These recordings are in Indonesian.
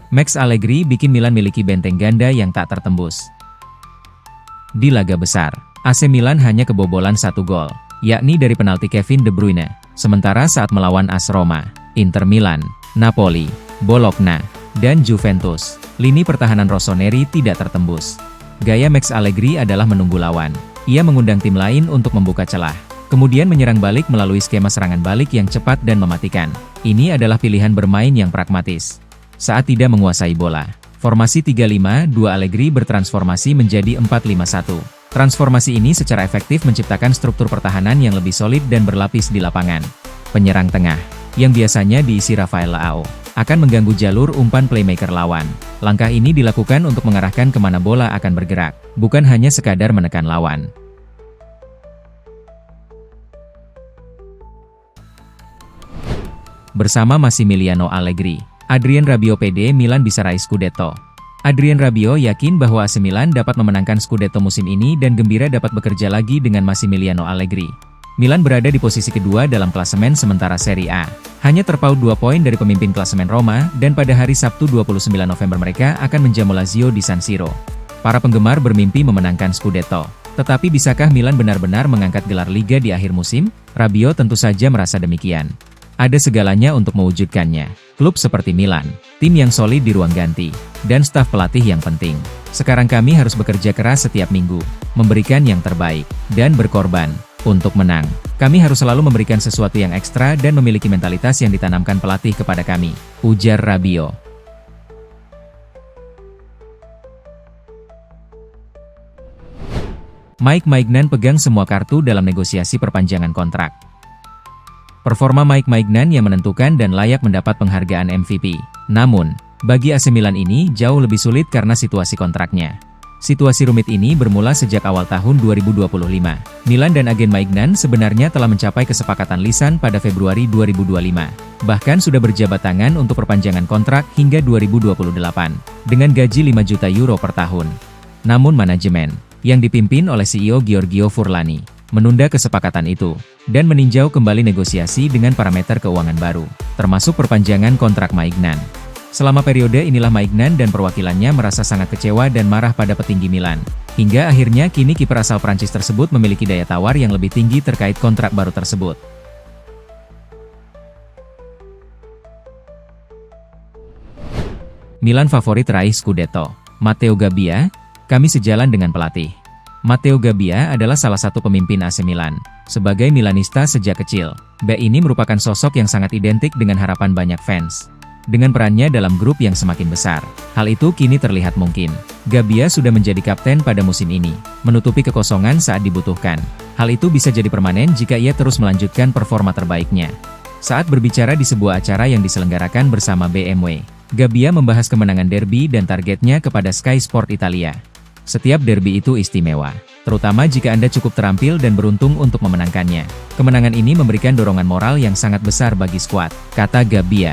Max Allegri bikin Milan miliki benteng ganda yang tak tertembus. Di laga besar, AC Milan hanya kebobolan 1 gol, yakni dari penalti Kevin De Bruyne. Sementara saat melawan AS Roma, Inter Milan, Napoli, Bologna, dan Juventus, lini pertahanan Rossoneri tidak tertembus. Gaya Max Allegri adalah menunggu lawan. Ia mengundang tim lain untuk membuka celah, kemudian menyerang balik melalui skema serangan balik yang cepat dan mematikan. Ini adalah pilihan bermain yang pragmatis. Saat tidak menguasai bola, formasi 3-5-2 Allegri bertransformasi menjadi 4-5-1. Transformasi ini secara efektif menciptakan struktur pertahanan yang lebih solid dan berlapis di lapangan. Penyerang tengah, yang biasanya diisi Rafael Leao, akan mengganggu jalur umpan playmaker lawan. Langkah ini dilakukan untuk mengarahkan kemana bola akan bergerak, bukan hanya sekadar menekan lawan. Bersama Massimiliano Allegri, Adrien Rabiot PD Milan bisa raih Scudetto. Adrien Rabiot yakin bahwa AC Milan dapat memenangkan Scudetto musim ini dan gembira dapat bekerja lagi dengan Massimiliano Allegri. Milan berada di posisi kedua dalam klasemen sementara Serie A. Hanya terpaut 2 poin dari pemimpin klasemen Roma, dan pada hari Sabtu 29 November mereka akan menjamu Lazio di San Siro. Para penggemar bermimpi memenangkan Scudetto. Tetapi bisakah Milan benar-benar mengangkat gelar Liga di akhir musim? Rabiot tentu saja merasa demikian. Ada segalanya untuk mewujudkannya. Klub seperti Milan, tim yang solid di ruang ganti, dan staf pelatih yang penting. Sekarang kami harus bekerja keras setiap minggu, memberikan yang terbaik, dan berkorban. Untuk menang, kami harus selalu memberikan sesuatu yang ekstra dan memiliki mentalitas yang ditanamkan pelatih kepada kami, ujar Rabiot. Mike Maignan pegang semua kartu dalam negosiasi perpanjangan kontrak. Performa Mike Maignan yang menentukan dan layak mendapat penghargaan MVP. Namun, bagi AC Milan ini jauh lebih sulit karena situasi kontraknya. Situasi rumit ini bermula sejak awal tahun 2025. Milan dan agen Maignan sebenarnya telah mencapai kesepakatan lisan pada Februari 2025. Bahkan sudah berjabat tangan untuk perpanjangan kontrak hingga 2028, dengan gaji 5 juta euro per tahun. Namun manajemen, yang dipimpin oleh CEO Giorgio Furlani, menunda kesepakatan itu, dan meninjau kembali negosiasi dengan parameter keuangan baru, termasuk perpanjangan kontrak Maignan. Selama periode inilah Maignan dan perwakilannya merasa sangat kecewa dan marah pada petinggi Milan. Hingga akhirnya kini kiper asal Prancis tersebut memiliki daya tawar yang lebih tinggi terkait kontrak baru tersebut. Milan favorit raih Scudetto. Matteo Gabbia, kami sejalan dengan pelatih. Matteo Gabbia adalah salah satu pemimpin AC Milan. Sebagai Milanista sejak kecil, bek ini merupakan sosok yang sangat identik dengan harapan banyak fans. Dengan perannya dalam grup yang semakin besar, hal itu kini terlihat mungkin. Gabbia sudah menjadi kapten pada musim ini, menutupi kekosongan saat dibutuhkan. Hal itu bisa jadi permanen jika ia terus melanjutkan performa terbaiknya. Saat berbicara di sebuah acara yang diselenggarakan bersama BMW, Gabbia membahas kemenangan derby dan targetnya kepada Sky Sport Italia. Setiap derby itu istimewa, terutama jika Anda cukup terampil dan beruntung untuk memenangkannya. Kemenangan ini memberikan dorongan moral yang sangat besar bagi skuad, kata Gabbia.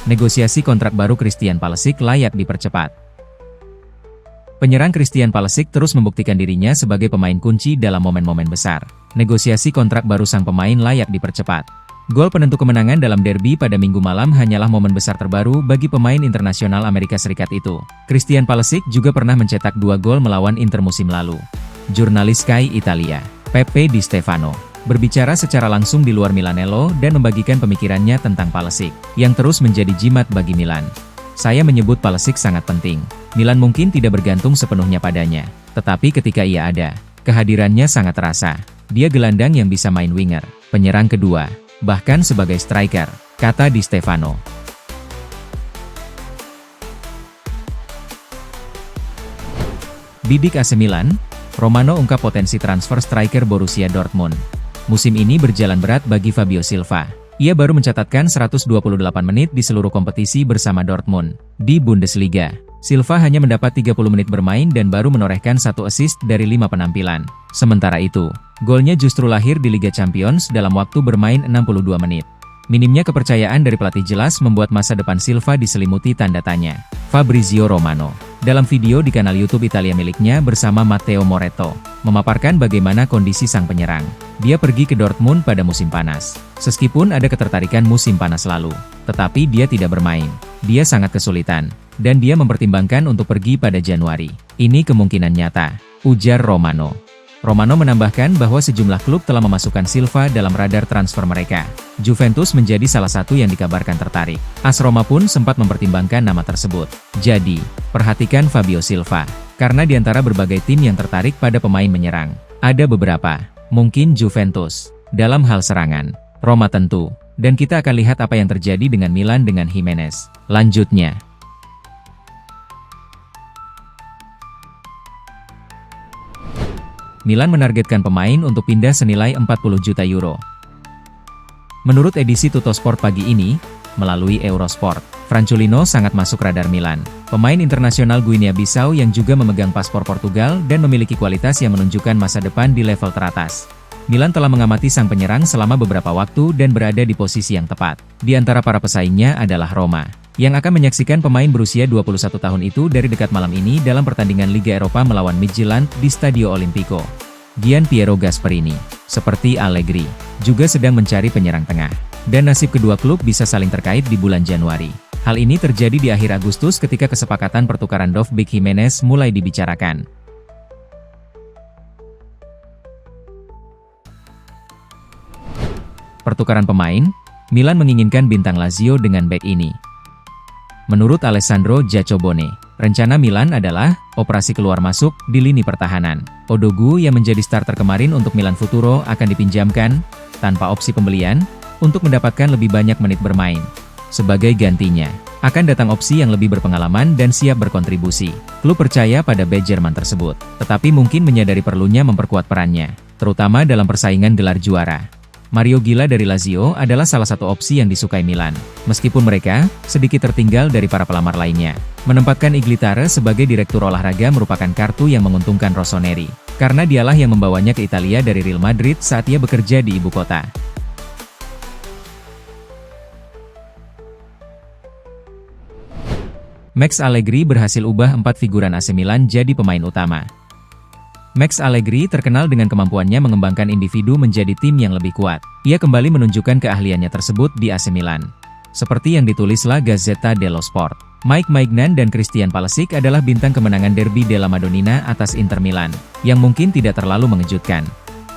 Negosiasi kontrak baru Christian Pulisic layak dipercepat. Penyerang Christian Pulisic terus membuktikan dirinya sebagai pemain kunci dalam momen-momen besar. Negosiasi kontrak baru sang pemain layak dipercepat. Gol penentu kemenangan dalam derby pada Minggu malam hanyalah momen besar terbaru bagi pemain internasional Amerika Serikat itu. Christian Pulisic juga pernah mencetak 2 gol melawan Inter musim lalu. Jurnalis Sky Italia, Pepe Di Stefano, berbicara secara langsung di luar Milanello dan membagikan pemikirannya tentang Pulisic, yang terus menjadi jimat bagi Milan. Saya menyebut Pulisic sangat penting. Milan mungkin tidak bergantung sepenuhnya padanya, tetapi ketika ia ada, kehadirannya sangat terasa. Dia gelandang yang bisa main winger, penyerang kedua, bahkan sebagai striker, kata Di Stefano. Bidik AC Milan, Romano ungkap potensi transfer striker Borussia Dortmund. Musim ini berjalan berat bagi Fabio Silva. Ia baru mencatatkan 128 menit di seluruh kompetisi bersama Dortmund. Di Bundesliga, Silva hanya mendapat 30 menit bermain dan baru menorehkan 1 assist dari 5 penampilan. Sementara itu, golnya justru lahir di Liga Champions dalam waktu bermain 62 menit. Minimnya kepercayaan dari pelatih jelas membuat masa depan Silva diselimuti tanda tanya. Fabrizio Romano, dalam video di kanal YouTube Italia miliknya bersama Matteo Moretto, memaparkan bagaimana kondisi sang penyerang. Dia pergi ke Dortmund pada musim panas. Meskipun ada ketertarikan musim panas lalu, tetapi dia tidak bermain. Dia sangat kesulitan, dan dia mempertimbangkan untuk pergi pada Januari. Ini kemungkinan nyata, ujar Romano. Romano menambahkan bahwa sejumlah klub telah memasukkan Silva dalam radar transfer mereka. Juventus menjadi salah satu yang dikabarkan tertarik. AS Roma pun sempat mempertimbangkan nama tersebut. Jadi, perhatikan Fabio Silva. Karena di antara berbagai tim yang tertarik pada pemain menyerang, ada beberapa. Mungkin Juventus. Dalam hal serangan, Roma tentu. Dan kita akan lihat apa yang terjadi dengan Milan dengan Jimenez. Lanjutnya. Milan menargetkan pemain untuk pindah senilai 40 juta euro. Menurut edisi Tuttosport pagi ini, melalui Eurosport, Francolino sangat masuk radar Milan. Pemain internasional Guinea-Bissau yang juga memegang paspor Portugal dan memiliki kualitas yang menunjukkan masa depan di level teratas. Milan telah mengamati sang penyerang selama beberapa waktu dan berada di posisi yang tepat. Di antara para pesaingnya adalah Roma, yang akan menyaksikan pemain berusia 21 tahun itu dari dekat malam ini dalam pertandingan Liga Eropa melawan Midtjylland di Stadio Olimpico. Gian Piero Gasperini, seperti Allegri, juga sedang mencari penyerang tengah. Dan nasib kedua klub bisa saling terkait di bulan Januari. Hal ini terjadi di akhir Agustus ketika kesepakatan pertukaran Dovbyk Jimenez mulai dibicarakan. Pertukaran pemain, Milan menginginkan bintang Lazio dengan bek ini. Menurut Alessandro Giacobone, rencana Milan adalah operasi keluar masuk di lini pertahanan. Odogu yang menjadi starter kemarin untuk Milan Futuro akan dipinjamkan, tanpa opsi pembelian, untuk mendapatkan lebih banyak menit bermain. Sebagai gantinya, akan datang opsi yang lebih berpengalaman dan siap berkontribusi. Klub percaya pada bek Jerman tersebut, tetapi mungkin menyadari perlunya memperkuat perannya, terutama dalam persaingan gelar juara. Mario Gila dari Lazio adalah salah satu opsi yang disukai Milan, meskipun mereka sedikit tertinggal dari para pelamar lainnya. Menempatkan Iglitare sebagai direktur olahraga merupakan kartu yang menguntungkan Rossoneri, karena dialah yang membawanya ke Italia dari Real Madrid saat ia bekerja di ibu kota. Max Allegri berhasil ubah 4 figuran AC Milan jadi pemain utama. Max Allegri terkenal dengan kemampuannya mengembangkan individu menjadi tim yang lebih kuat. Ia kembali menunjukkan keahliannya tersebut di AC Milan. Seperti yang ditulis La Gazzetta dello Sport, Mike Maignan dan Christian Pulisic adalah bintang kemenangan Derby della Madonnina atas Inter Milan, yang mungkin tidak terlalu mengejutkan.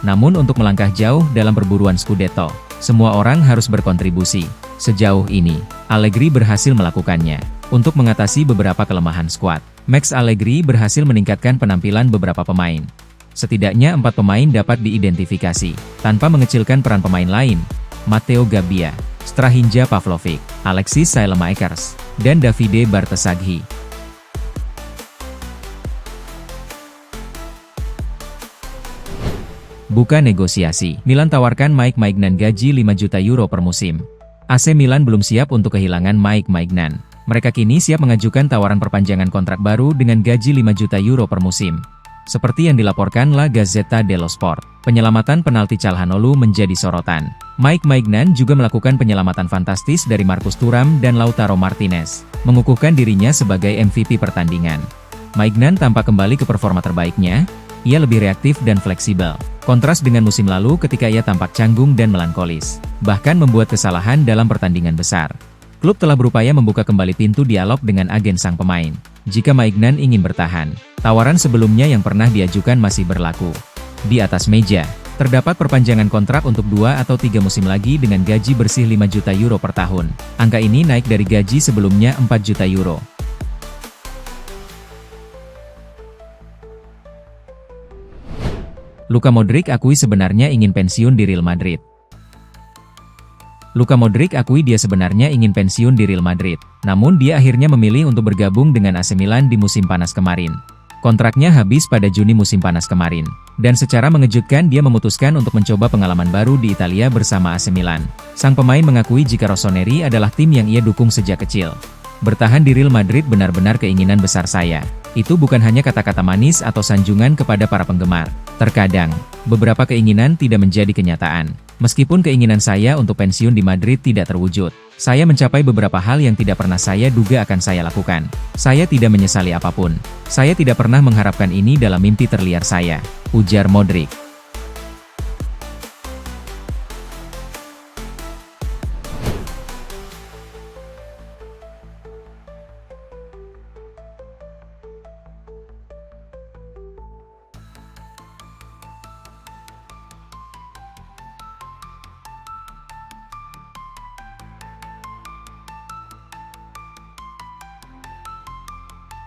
Namun untuk melangkah jauh dalam perburuan Scudetto, semua orang harus berkontribusi. Sejauh ini, Allegri berhasil melakukannya. Untuk mengatasi beberapa kelemahan skuad, Max Allegri berhasil meningkatkan penampilan beberapa pemain. Setidaknya 4 pemain dapat diidentifikasi, tanpa mengecilkan peran pemain lain. Matteo Gabbia, Strahinja Pavlovic, Alexis Saelemaekers, dan Davide Bartesaghi. Buka negosiasi, Milan tawarkan Mike Maignan gaji 5 juta euro per musim. AC Milan belum siap untuk kehilangan Mike Maignan. Mereka kini siap mengajukan tawaran perpanjangan kontrak baru dengan gaji 5 juta euro per musim. Seperti yang dilaporkan La Gazzetta dello Sport, penyelamatan penalti Calhanoglu menjadi sorotan. Mike Maignan juga melakukan penyelamatan fantastis dari Marcus Thuram dan Lautaro Martinez, mengukuhkan dirinya sebagai MVP pertandingan. Maignan tampak kembali ke performa terbaiknya, ia lebih reaktif dan fleksibel. Kontras dengan musim lalu ketika ia tampak canggung dan melankolis, bahkan membuat kesalahan dalam pertandingan besar. Klub telah berupaya membuka kembali pintu dialog dengan agen sang pemain. Jika Maignan ingin bertahan, tawaran sebelumnya yang pernah diajukan masih berlaku. Di atas meja, terdapat perpanjangan kontrak untuk 2 atau 3 musim lagi dengan gaji bersih 5 juta euro per tahun. Angka ini naik dari gaji sebelumnya 4 juta euro. Luka Modric akui sebenarnya ingin pensiun di Real Madrid. Luka Modric akui dia sebenarnya ingin pensiun di Real Madrid, namun dia akhirnya memilih untuk bergabung dengan AC Milan di musim panas kemarin. Kontraknya habis pada Juni musim panas kemarin, dan secara mengejutkan dia memutuskan untuk mencoba pengalaman baru di Italia bersama AC Milan. Sang pemain mengakui jika Rossoneri adalah tim yang ia dukung sejak kecil. Bertahan di Real Madrid benar-benar keinginan besar saya. Itu bukan hanya kata-kata manis atau sanjungan kepada para penggemar. Terkadang, beberapa keinginan tidak menjadi kenyataan. Meskipun keinginan saya untuk pensiun di Madrid tidak terwujud, saya mencapai beberapa hal yang tidak pernah saya duga akan saya lakukan. Saya tidak menyesali apapun. Saya tidak pernah mengharapkan ini dalam mimpi terliar saya, ujar Modric.